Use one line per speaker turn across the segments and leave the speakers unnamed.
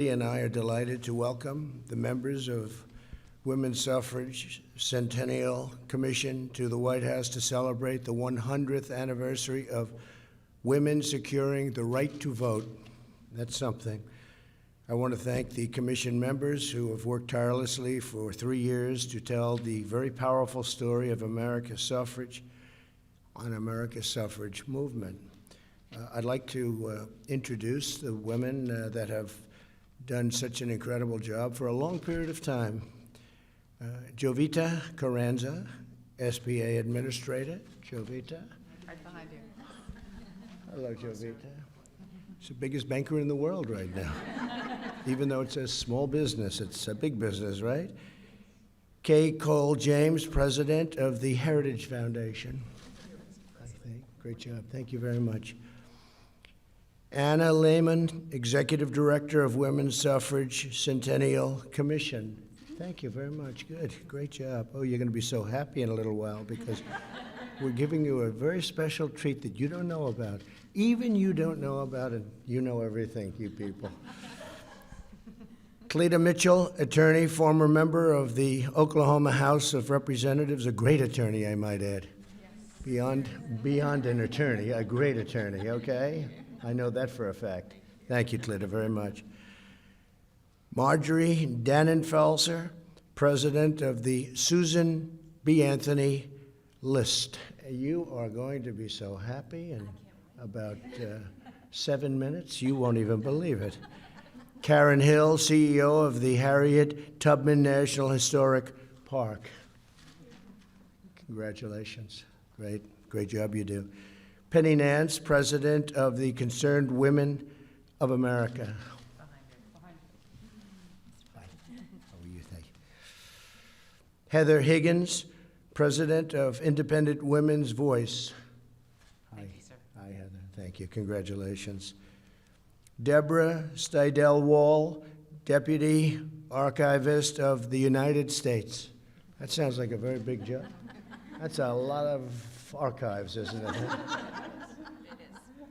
And I are delighted to welcome the members of Women's Suffrage Centennial Commission to the White House to celebrate the 100th anniversary of women securing the right to vote. That's something. I want to thank the commission members who have worked tirelessly for 3 years to tell the very powerful story of America's suffrage and America's suffrage movement. I'd like to introduce the women that have done such an incredible job for a long period of time. Jovita Carranza, SBA Administrator. Jovita.
Right behind you.
Hello, Jovita. She's the biggest banker in the world right now. Even though it's a small business, it's a big business, right? Kay Cole James, President of the Heritage Foundation. I think. Great job. Thank you very much. Anna Lehman, Executive Director of Women's Suffrage Centennial Commission. Thank you very much. Good. Great job. Oh, you're going to be so happy in a little while because we're giving you a very special treat that you don't know about. Even you don't know about it. You know everything, you people. Cleta Mitchell, attorney, former member of the Oklahoma House of Representatives, a great attorney, I might add. Yes. Beyond an attorney, a great attorney, okay? I know that for a fact. Thank you, Cleta, very much. Marjorie Dannenfelser, President of the Susan B. Anthony List. You are going to be so happy in about 7 minutes, you won't even believe it. Karen Hill, CEO of the Harriet Tubman National Historic Park. Congratulations. Great job you do. Penny Nance, President of the Concerned Women of America. Heather Higgins, President of Independent Women's Voice.
Thank you, sir.
Hi, Heather. Thank you. Congratulations. Deborah Steidel-Wall, Deputy Archivist of the United States. That sounds like a very big job. That's a lot of archives, isn't it?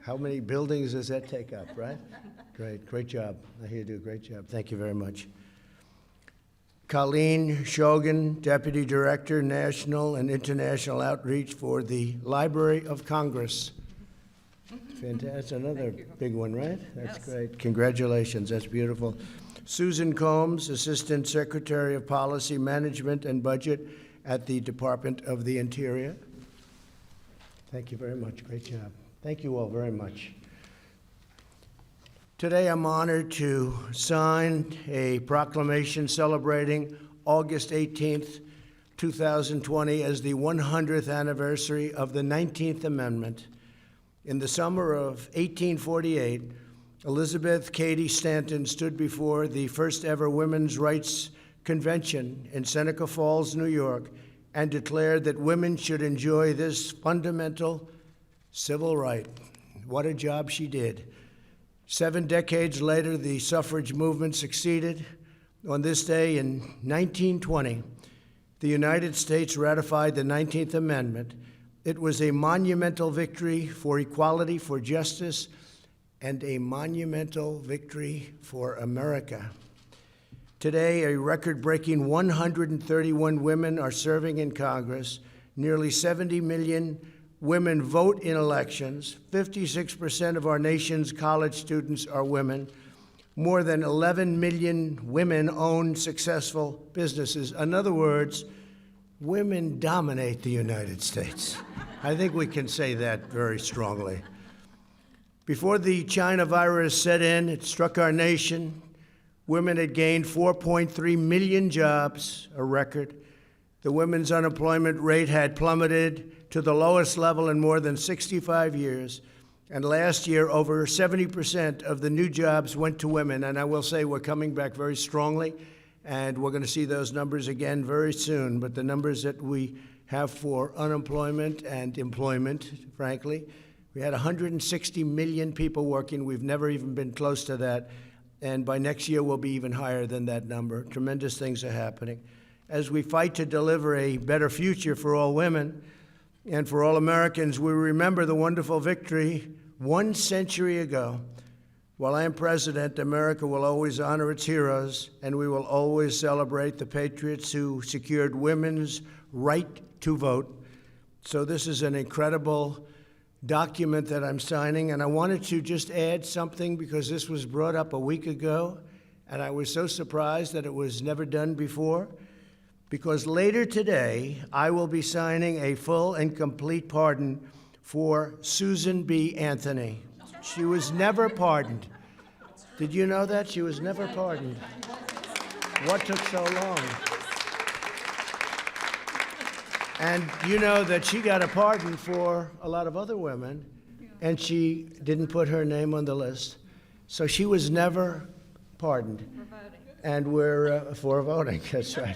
How many buildings does that take up, right? Great job. I hear you do a great job. Thank you very much. Colleen Shogan, Deputy Director, National and International Outreach for the Library of Congress. Fantastic. That's another big one, right? That's great. Congratulations. That's beautiful. Susan Combs, Assistant Secretary of Policy Management and Budget at the Department of the Interior. Thank you very much. Great job. Thank you all very much. Today I'm honored to sign a proclamation celebrating August 18th, 2020 as the 100th anniversary of the 19th Amendment. In the summer of 1848, Elizabeth Cady Stanton stood before the first ever Women's Rights Convention in Seneca Falls, New York, and declared that women should enjoy this fundamental civil right. What a job she did. 7 decades later, the suffrage movement succeeded. On this day in 1920, the United States ratified the 19th Amendment. It was a monumental victory for equality, for justice, and a monumental victory for America. Today, a record-breaking 131 women are serving in Congress. Nearly 70 million women vote in elections. 56% of our nation's college students are women. More than 11 million women own successful businesses. In other words, women dominate the United States. I think we can say that very strongly. Before the China virus set in, it struck our nation. Women had gained 4.3 million jobs, a record. The women's unemployment rate had plummeted to the lowest level in more than 65 years. And last year, over 70% of the new jobs went to women. And I will say we're coming back very strongly, and we're going to see those numbers again very soon. But the numbers that we have for unemployment and employment, frankly, we had 160 million people working. We've never even been close to that. And by next year, we'll be even higher than that number. Tremendous things are happening. As we fight to deliver a better future for all women and for all Americans, we remember the wonderful victory 1 century ago While I am president, America will always honor its heroes, and we will always celebrate the patriots who secured women's right to vote. So this is an incredible document that I'm signing, and I wanted to just add something because this was brought up a week ago, and I was so surprised that it was never done before. Because later today, I will be signing a full and complete pardon for Susan B. Anthony. She was never pardoned. Did you know that? She was never pardoned. What took so long? And you know that she got a pardon for a lot of other women, and she didn't put her name on the list. So she was never pardoned. And we're for voting, that's right.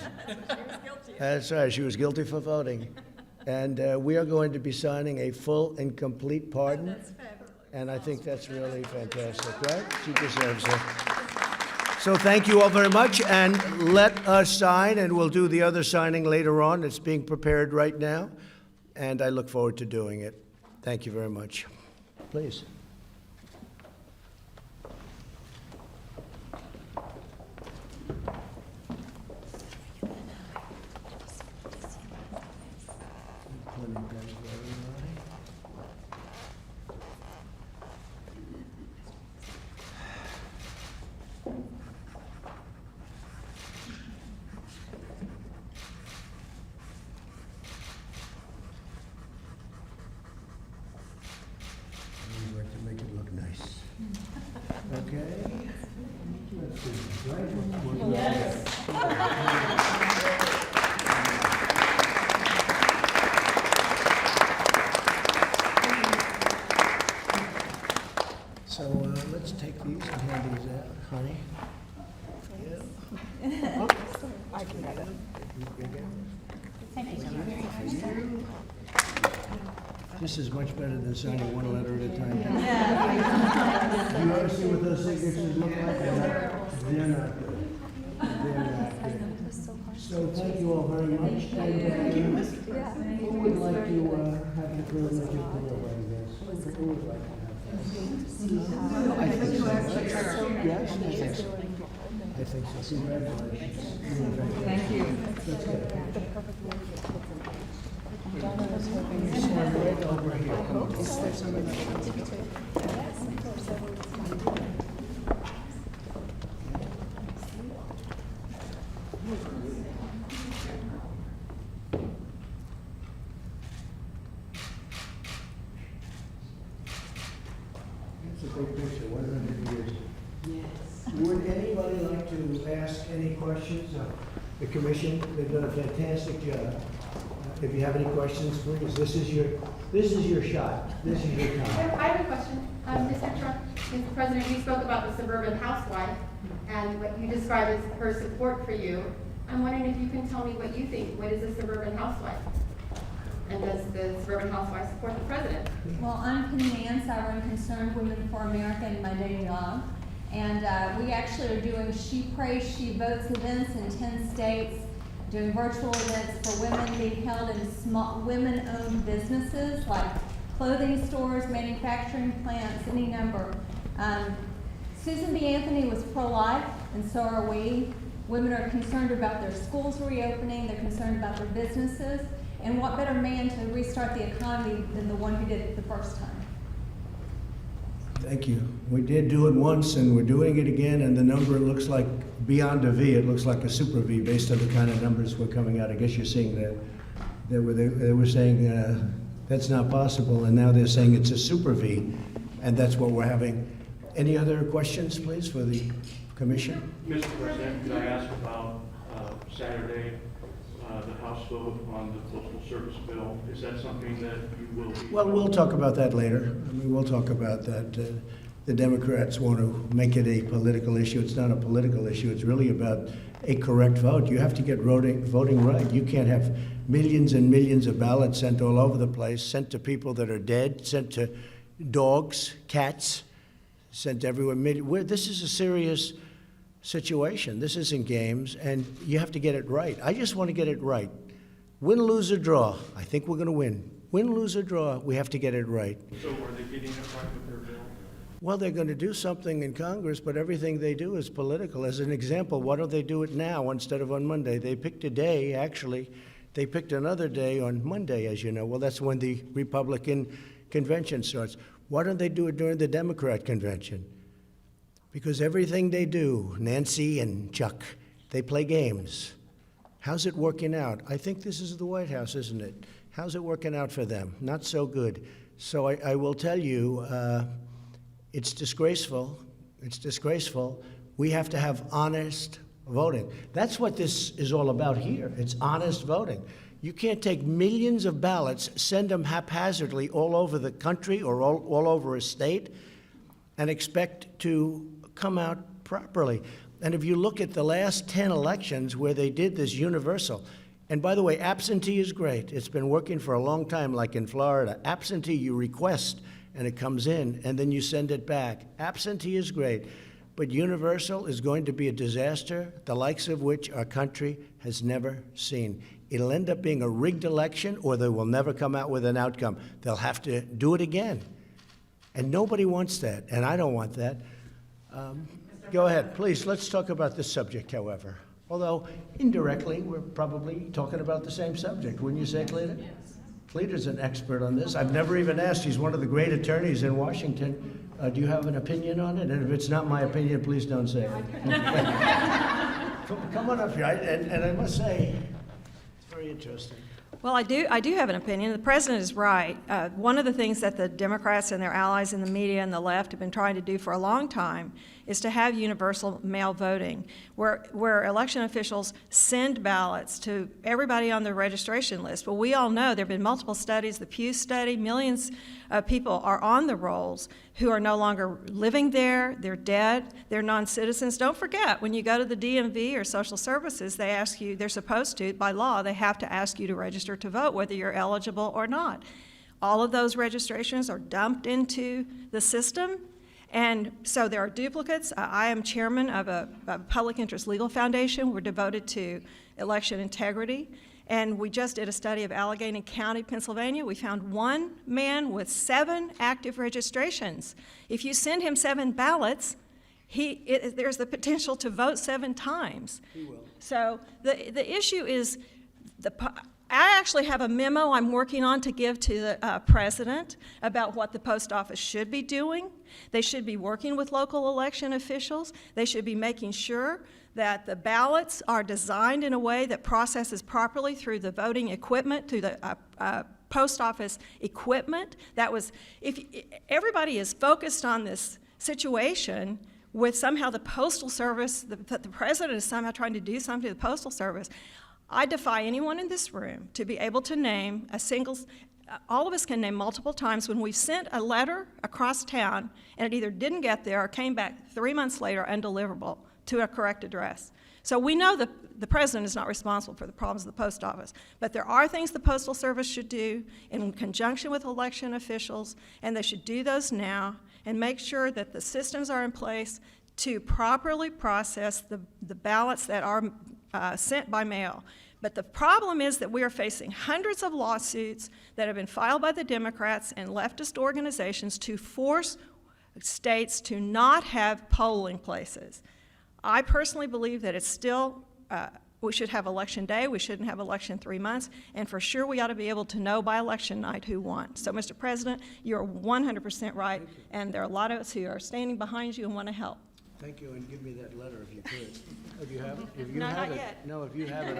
That's right, she was guilty for voting. And we are going to be signing a full and complete pardon. That's fabulous. And I think that's really fantastic, right? She deserves it. So thank you all very much, and let us sign, and we'll do the other signing later on. It's being prepared right now, and I look forward to doing it. Thank you very much. Please. To make it look nice. Okay. Let's see. Right? Yes. So let's take these and hand these out, honey. Yeah. I can get it. Thank you. This is much better than signing one letter at a time. Do you ever see what those signatures look like? They're not good. They're not good. So thank you all very much. And who would like to have the privilege of delivering this? Who would like to have this? I think so. Yes, I think so. I think so. Congratulations.
Thank you.
That's good. This one right over here. Come on. That's a big picture, 100 years. Yes. Would anybody like to ask any questions of the commission? They've done a fantastic job. If you have any questions, please, this is your shot. This is your time.
I have a question. Mr. Trump, Mr. President, you spoke about the suburban housewife and what you described as her support for you. I'm wondering if you can tell me what you think. What is a suburban housewife? And does the suburban housewife support the president?
Well, I'm Penny Nance. I run Concerned Women for America in my day job. And we actually are doing She Prays, She Votes events in 10 states, doing virtual events for women being held in small women-owned businesses like clothing stores, manufacturing plants, any number. Susan B. Anthony was pro-life, and so are we. Women are concerned about their schools reopening, they're concerned about their businesses, and what better man to restart the economy than the one who did it the first time?
Thank you. We did do it once, and we're doing it again, and the number looks like beyond a V. It looks like a super V based on the kind of numbers we're coming out. I guess you're seeing that they were saying that's not possible, and now they're saying it's a super V, and that's what we're having. Any other questions, please, for the commission?
Mr. President, could I ask about Saturday, the House vote on the Postal Service bill? Is that something that you will be?
Well, we'll talk about that later. I mean, we'll talk about that. The Democrats want to make it a political issue. It's not a political issue. It's really about a correct vote. You have to get voting right. You can't have millions and millions of ballots sent all over the place, sent to people that are dead, sent to dogs, cats, sent everywhere. This is a serious situation. This isn't games, and you have to get it right. I just want to get it right. Win, lose, or draw. I think we're going to win. Win, lose, or draw. We have to get it right.
So are they getting it right with their bill?
Well, they're going to do something in Congress, but everything they do is political. As an example, why don't they do it now instead of on Monday? They picked a day, actually. They picked another day on Monday, as you know. Well, that's when the Republican convention starts. Why don't they do it during the Democrat convention? Because everything they do, Nancy and Chuck, they play games. How's it working out? I think this is the White House, isn't it? How's it working out for them? Not so good. So I will tell you, it's disgraceful. It's disgraceful. We have to have honest voting. That's what this is all about here. It's honest voting. You can't take millions of ballots, send them haphazardly all over the country or all over a state, and expect to come out properly. And if you look at the last 10 elections where they did this universal, and by the way, absentee is great. It's been working for a long time, like in Florida. Absentee, you request, and it comes in, and then you send it back. Absentee is great, but universal is going to be a disaster, the likes of which our country has never seen. It'll end up being a rigged election, or they will never come out with an outcome. They'll have to do it again. And nobody wants that, and I don't want that. Go ahead, please, let's talk about this subject, however. Although, indirectly, we're probably talking about the same subject, wouldn't you say, Cleta? Yes. Cleta's an expert on this. I've never even asked. He's one of the great attorneys in Washington. Do you have an opinion on it? And if it's not my opinion, please don't say it. Come on up here. And I must say, it's very interesting.
Well, I do have an opinion. The president is right. One of the things that the Democrats and their allies in the media and the left have been trying to do for a long time is to have universal mail voting, where election officials send ballots to everybody on the registration list. Well, we all know there have been multiple studies, the Pew study, millions of people are on the rolls who are no longer living there, they're dead, they're non-citizens. Don't forget, when you go to the DMV or social services, they ask you, they're supposed to, by law, they have to ask you to register to vote, whether you're eligible or not. All of those registrations are dumped into the system, and so there are duplicates. I am chairman of a public interest legal foundation. We're devoted to election integrity. And we just did a study of Allegheny County, Pennsylvania. We found one man with 7 active registrations. If you send him 7 ballots, there's the potential to vote 7 times.
He will.
So the issue is, I actually have a memo I'm working on to give to the president about what the post office should be doing. They should be working with local election officials. They should be making sure that the ballots are designed in a way that processes properly through the voting equipment, through the post office equipment. If everybody is focused on this situation with somehow the Postal Service, the president is somehow trying to do something to the Postal Service, I defy anyone in this room to be able to name all of us can name multiple times when we've sent a letter across town and it either didn't get there or came back 3 months later undeliverable to a correct address. So we know that the president is not responsible for the problems of the post office, but there are things the Postal Service should do in conjunction with election officials, and they should do those now and make sure that the systems are in place to properly process the ballots that are sent by mail. But the problem is that we are facing hundreds of lawsuits that have been filed by the Democrats and leftist organizations to force states to not have polling places. I personally believe that it's still, we should have election day, we shouldn't have election 3 months, and for sure we ought to be able to know by election night who won. So, Mr. President, you're 100% right, and there are a lot of us who are standing behind you and want to help.
Thank you, and give me that letter if you could. Oh, do you have it? If you
No,
have
not
it,
yet.
No, if you have it,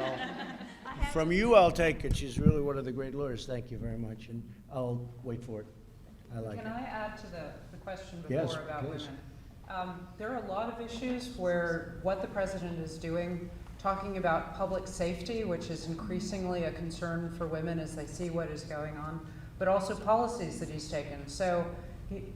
from you, I'll take it. She's really one of the great lawyers. Thank you very much, and I'll wait for it. I like it.
Can I add to the question
Yes,
before about
please.
women? There are a lot of issues where what the president is doing, talking about public safety, which is increasingly a concern for women as they see what is going on, but also policies that he's taken. So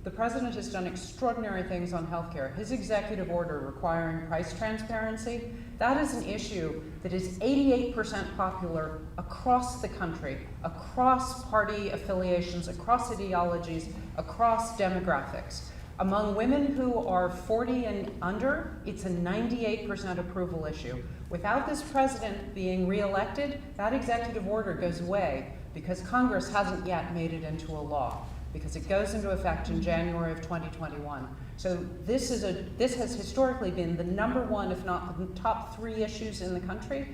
the president has done extraordinary things on healthcare. His executive order requiring price transparency, that is an issue that is 88% popular across the country, across party affiliations, across ideologies, across demographics. Among women who are 40 and under, it's a 98% approval issue. Without this president being reelected, that executive order goes away because Congress hasn't yet made it into a law. because it goes into effect in January of 2021. So this has historically been the number one, if not the top 3 issues in the country.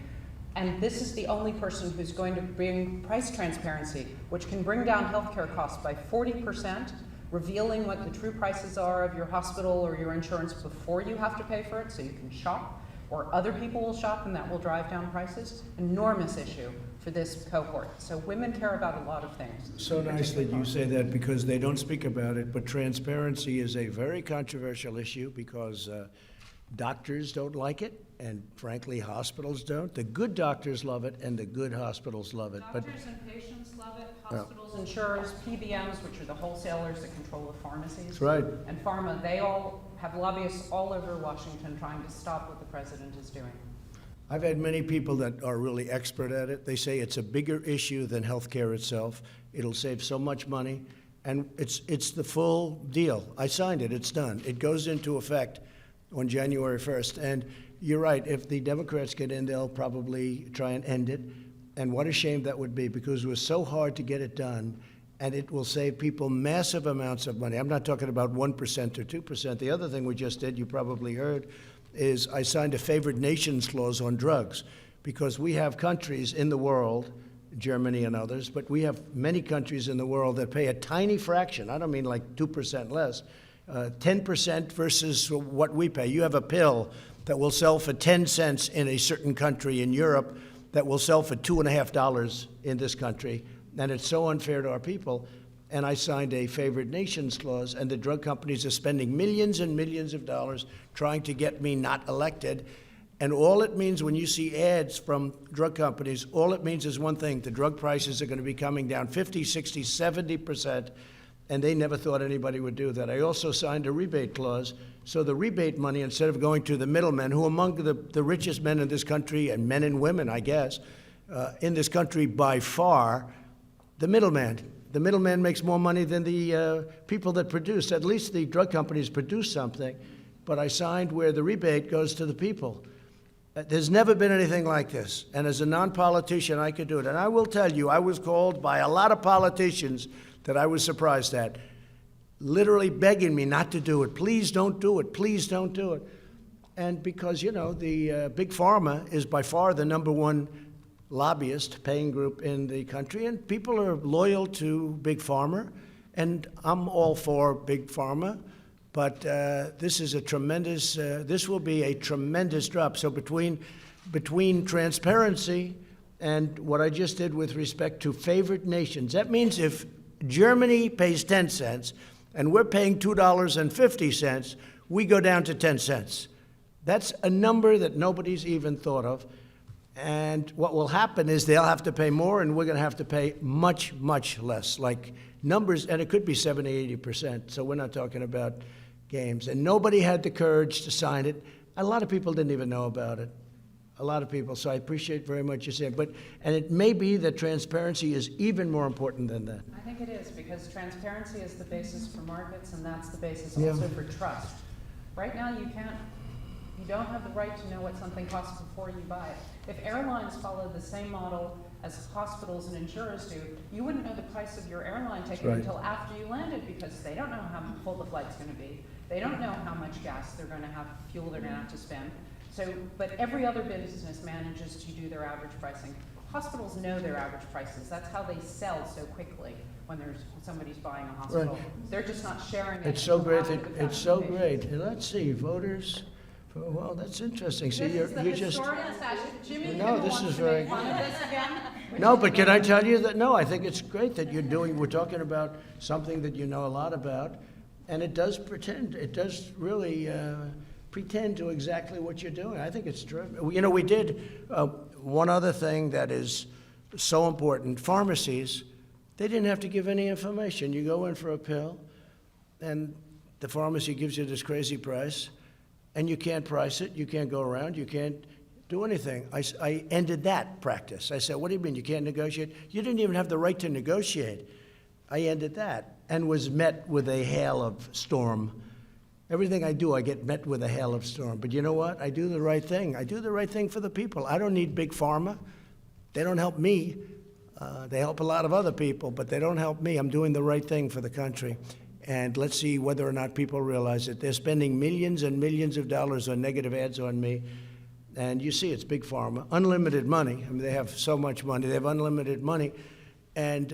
And this is the only person who's going to bring price transparency, which can bring down healthcare costs by 40%, revealing what the true prices are of your hospital or your insurance before you have to pay for it, so you can shop, or other people will shop, and that will drive down prices. Enormous issue for this cohort. So women care about a lot of things.
So nice that you say that, because they don't speak about it, but transparency is a very controversial issue because doctors don't like it, and frankly, hospitals don't. The good doctors love it, and the good hospitals love it. But
Doctors and patients love it, hospitals, insurers, PBMs, which are the wholesalers that control the pharmacies.
that's right.
And pharma, they all have lobbyists all over Washington trying to stop what the president is doing.
I've had many people that are really expert at it. They say it's a bigger issue than healthcare itself. It'll save so much money, and it's the full deal. I signed it. It's done. It goes into effect on January 1st. And you're right. If the Democrats get in, they'll probably try and end it. And what a shame that would be, because it was so hard to get it done, and it will save people massive amounts of money. I'm not talking about 1% or 2%. The other thing we just did, you probably heard, is I signed a favored nations clause on drugs, because we have countries in the world, Germany and others, but we have many countries in the world that pay a tiny fraction. I don't mean like 2% less, 10% versus what we pay. You have a pill that will sell for 10 cents in a certain country in Europe that will sell for $2.50 in this country, and it's so unfair to our people. And I signed a favored nations clause, and the drug companies are spending millions and millions of dollars trying to get me not elected. And all it means when you see ads from drug companies, all it means is one thing: the drug prices are going to be coming down 50, 60, 70%, and they never thought anybody would do that. I also signed a rebate clause, so the rebate money, instead of going to the middlemen, who among the richest men in this country, and men and women, I guess, in this country by far, the middleman. The middleman makes more money than the people that produce. At least the drug companies produce something. But I signed where the rebate goes to the people. There's never been anything like this. And as a non-politician, I could do it. And I will tell you, I was called by a lot of politicians that I was surprised at, literally begging me not to do it. Please don't do it. Please don't do it. And because, you know, the Big Pharma is by far the number one lobbyist paying group in the country, and people are loyal to Big Pharma, and I'm all for Big Pharma, but this is a tremendous, this will be a tremendous drop. So between transparency and what I just did with respect to favored nations, that means if Germany pays 10 cents and we're paying $2.50, we go down to 10 cents. That's a number that nobody's even thought of. And what will happen is they'll have to pay more, and we're going to have to pay much, much less. Like numbers, and it could be 70, 80%. So we're not talking about games. And nobody had the courage to sign it. A lot of people didn't even know about it. A lot of people. So I appreciate very much you saying. And it may be that transparency is even more important than that.
I think it is, because transparency is the basis for markets, and that's the basis
Yeah.
also for trust. Right now, you don't have the right to know what something costs before you buy it. If airlines followed the same model as hospitals and insurers do, you wouldn't know the price of your airline ticket
Right.
until after you landed, because they don't know how full the flight's going to be. They don't know how much gas they're going to have, fuel they're going to have to spend. So, but every other business manages to do their average pricing. Hospitals know their average prices. That's how they sell so quickly when somebody's buying a hospital.
Right.
They're just not sharing it.
It's so
until
great
after
that,
the
it's so
fact of the
great.
patient.
And let's see, voters, well, that's interesting. See,
This is the
you just.
historic session. Jimmy
No,
Kimmel
this
wants
is
to
very-
make fun of this again.
No, but can I tell you that, no, I think it's great that we're talking about something that you know a lot about, and it does really pretend to exactly what you're doing. I think it's terrific. You know, we did one other thing that is so important. Pharmacies, they didn't have to give any information. You go in for a pill, and the pharmacy gives you this crazy price, and you can't price it, you can't go around, you can't do anything. I ended that practice. I said, what do you mean you can't negotiate? You didn't even have the right to negotiate. I ended that and was met with a hail of storm. Everything I do, I get met with a hail of storm. But you know what? I do the right thing. I do the right thing for the people. I don't need Big Pharma. They don't help me. They help a lot of other people, but they don't help me. I'm doing the right thing for the country. And let's see whether or not people realize it. They're spending millions and millions of dollars on negative ads on me. And you see, it's Big Pharma. Unlimited money. I mean, they have so much money. They have unlimited money. And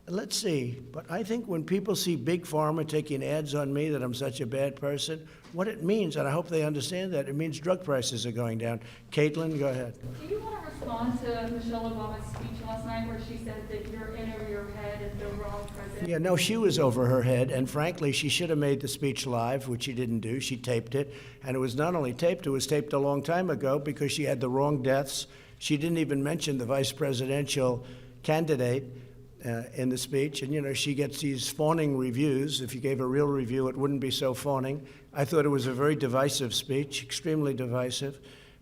let's see. But I think when people see Big Pharma taking ads on me that I'm such a bad person, what it means, and I hope they understand that, it means drug prices are going down. Caitlin, go ahead.
Do you want to respond to Michelle Obama's speech last night where she said that you're in over your head and the wrong president?
Yeah, no, she was over her head, and frankly, she should have made the speech live, which she didn't do. She taped it, and it was not only taped, it was taped a long time ago because she had the wrong deaths. She didn't even mention the vice presidential candidate in the speech, and you know, she gets these fawning reviews. If you gave a real review, it wouldn't be so fawning. I thought it was a very divisive speech, extremely divisive.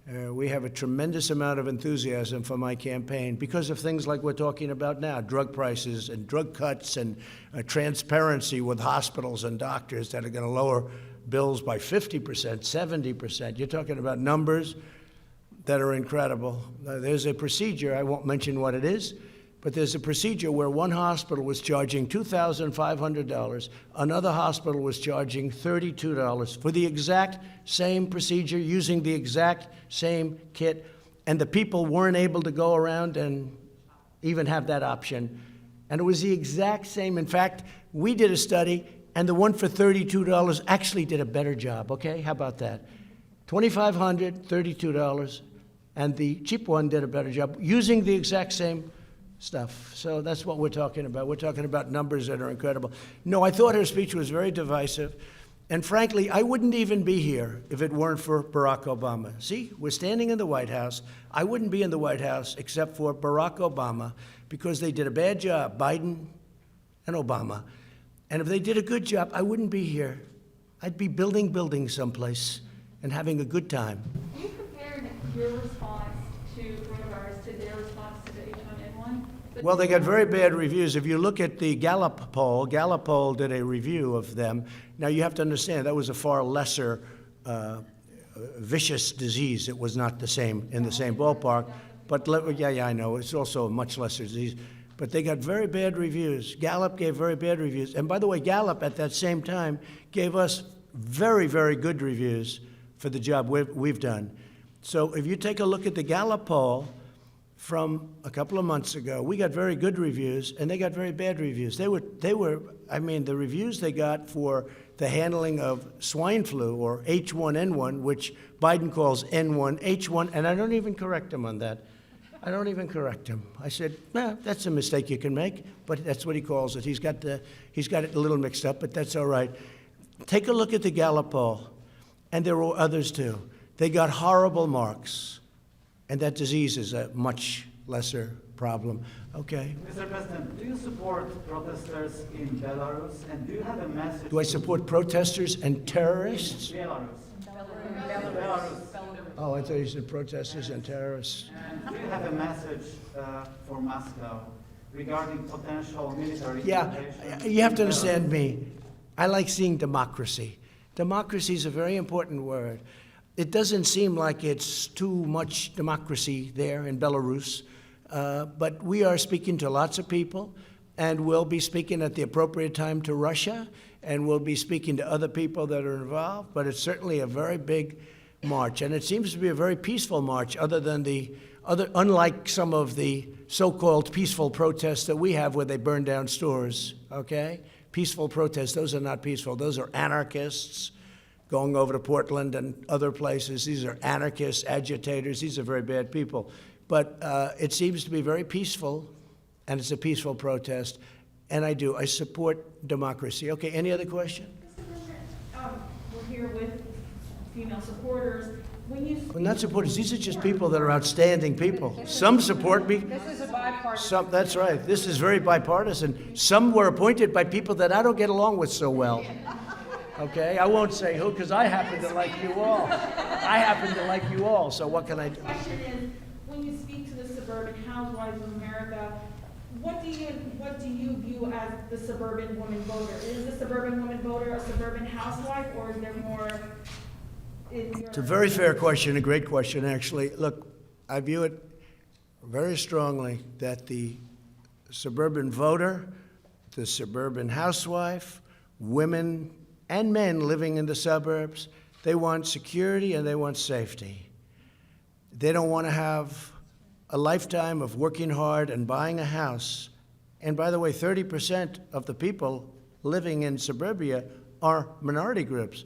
We have a tremendous amount of enthusiasm for my campaign because of things like we're talking about now, drug prices and drug cuts and transparency with hospitals and doctors that are going to lower bills by 50%, 70%. You're talking about numbers that are incredible. There's a procedure, I won't mention what it is, but there's a procedure where one hospital was charging $2,500, another hospital was charging $32 for the exact same procedure, using the exact same kit, and the people weren't able to go around and even have that option. And it was the exact same. In fact, we did a study, and the one for $32 actually did a better job, okay? How about that? $2,500, $32, and the cheap one did a better job using the exact same stuff. So that's what we're talking about. We're talking about numbers that are incredible. No, I thought her speech was very divisive. And frankly, I wouldn't even be here if it weren't for Barack Obama. See, we're standing in the White House. I wouldn't be in the White House except for Barack Obama because they did a bad job, Biden and Obama. And if they did a good job, I wouldn't be here. I'd be building buildings someplace and having a good time.
You compared your response to coronavirus to their response to the H1N1?
Well, they got very bad reviews. If you look at the Gallup poll did a review of them. Now, you have to understand, that was a far lesser vicious disease. It was not the same, in the same ballpark. But, I know, it's also a much lesser disease. But they got very bad reviews. Gallup gave very bad reviews. And by the way, Gallup, at that same time, gave us very, very good reviews for the job we've done. So if you take a look at the Gallup poll from a couple of months ago, we got very good reviews, and they got very bad reviews. They were, I mean, the reviews they got for the handling of swine flu, or H1N1, which Biden calls N1, H1, and I don't even correct him on that. I don't even correct him. I said, that's a mistake you can make, but that's what he calls it. He's got it a little mixed up, but that's all right. Take a look at the Gallup poll, and there were others too. They got horrible marks, and that disease is a much lesser problem. Okay.
Mr. President, do you support protesters in Belarus, and do you have a message?
Do I support protesters and terrorists?
Belarus.
Oh, I thought you said protesters and terrorists.
And do you have a message for Moscow regarding potential military
Yeah,
intervention
you have
in
to
Belarus?
understand me. I like seeing democracy. Democracy is a very important word. It doesn't seem like it's too much democracy there in Belarus, but we are speaking to lots of people, and we'll be speaking at the appropriate time to Russia, and we'll be speaking to other people that are involved, but it's certainly a very big march, and it seems to be a very peaceful march, unlike some of the so-called peaceful protests that we have where they burn down stores, okay? Peaceful protests, those are not peaceful. Those are anarchists going over to Portland and other places. These are anarchists, agitators. These are very bad people. But it seems to be very peaceful, and it's a peaceful protest, and I support democracy. Okay, any other question?
Mr. President, we're here with female supporters. When you
Well, not supporters. These are just people that are outstanding people. Some support me.
This is a bipartisan.
Some, that's right. This is very bipartisan. Some were appointed by people that I don't get along with so well. Okay? I won't say who, because I happen to like you all. I happen to like you all, so what can I do?
The question is, when you speak to the suburban housewives of America, what do you view as the suburban woman voter? Is the suburban woman voter a suburban housewife, or is there more?
It's a very fair question, a great question, actually. Look, I view it very strongly that the suburban voter, the suburban housewife, women and men living in the suburbs. They want security and they want safety. They don't want to have a lifetime of working hard and buying a house. And by the way, 30% of the people living in suburbia are minority groups.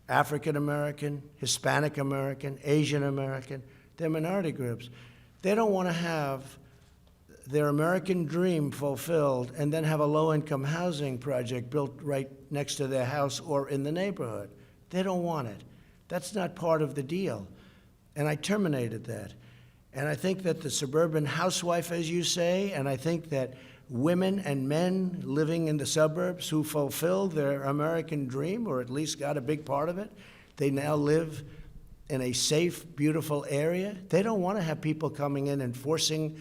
African American, Hispanic American, Asian American, they're minority groups. They don't want to have their American dream fulfilled and then have a low-income housing project built right next to their house or in the neighborhood. They don't want it. That's not part of the deal. And I terminated that. And I think that the suburban housewife, as you say, and I think that women and men living in the suburbs who fulfilled their American dream, or at least got a big part of it, they now live in a safe, beautiful area. They don't want to have people coming in and forcing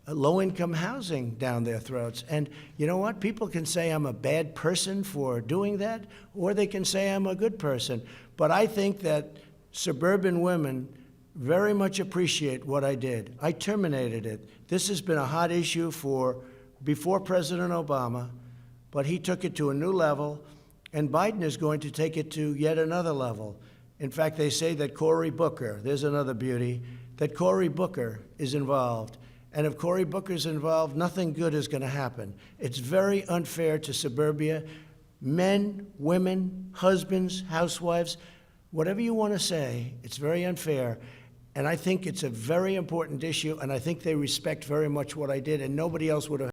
low-income housing down their throats. And you know what? People can say I'm a bad person for doing that, or they can say I'm a good person. But I think that suburban women very much appreciate what I did. I terminated it. This has been a hot issue before President Obama, but he took it to a new level, and Biden is going to take it to yet another level. In fact, they say that Cory Booker, there's another beauty, that Cory Booker is involved. And if Cory Booker's involved, nothing good is going to happen. It's very unfair to suburbia. Men, women, husbands, housewives, whatever you want to say, it's very unfair. And I think it's a very important issue, and I think they respect very much what I did, and nobody else would have